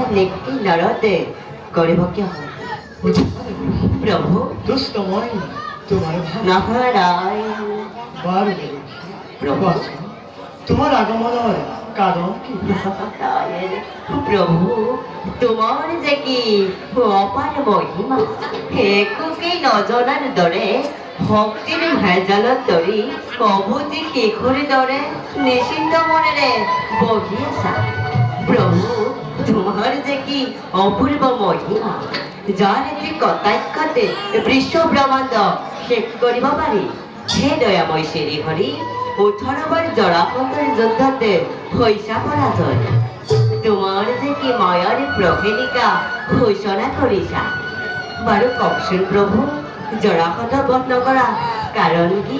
लिखती लड़ते गरीब क्या प्रभु दुष्ट मोई तुम्हारे नारायण बार प्रभु তোমার আগমনের কারণ কি প্রভু তোমার যে কি অপার মহিমা একোকে নজনার দৰে ভক্তিৰ ভেজালত ধৰি প্ৰভুজি কিশোৰী দৰে নিশ্চিন্ত মনেৰে বহি আছা প্ৰভু তোমার যে কি অপূর্ব মহিমা যার যে কটাক্ষতে বিশ্ব ব্রহ্মাণ্ড শেষ কৰিব পাৰি হে দয়াময় শ্ৰী হৰি 18 বার জৰাসন্ধৰ যুদ্ধতে হৈছা পৰাজয় তোমাৰ যে কি মায়াৰ প্ৰহেলিকা ঘোষণা কৰিছা বাৰু কওকচোন প্ৰভু জৰাসন্ধ বধ নকৰা কাৰণ কি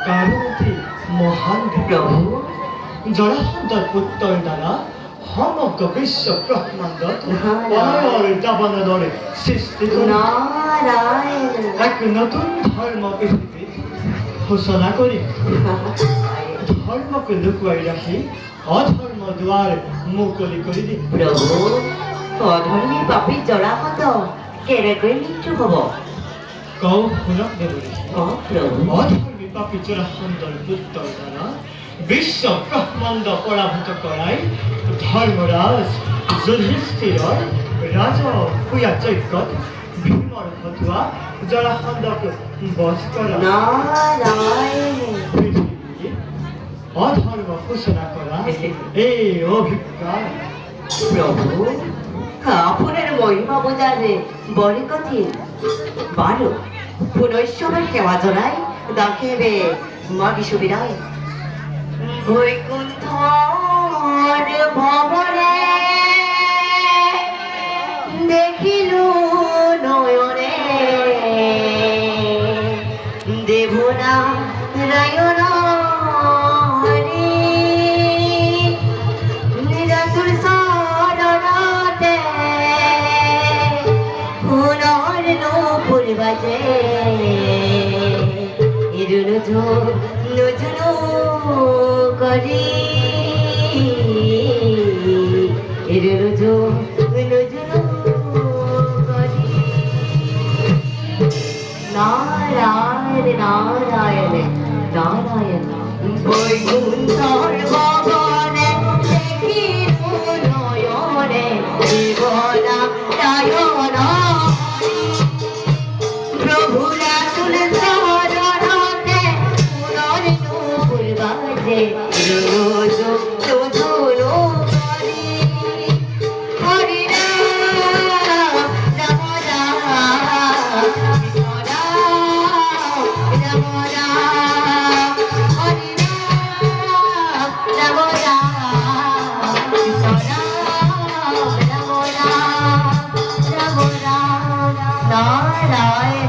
কারণ কি মহান প্ৰভু জরাসন্ধর পুত্ৰৰ দ্বারা সমগ্র বিশ্ব ব্রহ্মাণ্ডত অনায়ৰ দাবান দৰে সৃষ্টি কৰি নারায়ণ এক নতুন ধৰ্ম পৃথিৱীত ঘোষণা কৰি ধৰ্মক লুকুৱাই ৰাখি অধৰ্ম দুৱাৰ মুকলি কৰি দিয়ে প্ৰভু অধৰ্মী পাপী জৰাসন্ধ কেনেকৈ মৃত্যু হ'ব কওঁ শুনক দেৱৰী প্ৰভু অধৰ্মী পাপী জৰাসন্ধৰ পুত্ৰৰ দ্বাৰা বিশ্ব ব্ৰহ্মাণ্ড পৰাভূত কৰাই ধৰ্মৰাজ যুধিষ্ঠিৰৰ ৰাজসূয়া যজ্ঞত ভীমৰ ফটোৱা জৰাসন্ধক বধ কৰা নারায়ণ পৃথিৱীত অধৰ্ম সূচনা কৰা এই অভিজ্ঞান প্রভু আপনার মহিমা বোঝালে বড় কঠিন বারো পুনৈশ্বরের সেবা জনাই দেখেবে মাগি সুবিধায় বৈকুণ্ঠর ভবনে দেখিলু নয়নে দেবনা রায়ণ নিরাতুর সরণতে ফুলর নূপুর বাজে ইরুনুঝু নুঝুনু করি ইরুনুঝু নুঝুনু করি নারায়ণ নারায়ণ নারায়ণ বৈকুণ্ঠর ভবনে দেখিলু নয়নে জীবনা রায়ণ প্রভু রাতুল সরণতে ফুলর নূপুর বাজে রোজু রোজুনো করি হরি রাম রাম রাম কৃষ্ণ রাম রাম রাম হরি রাম রাম রাম কৃষ্ণ রাম রাম রাম রাম রাম নারায়ণ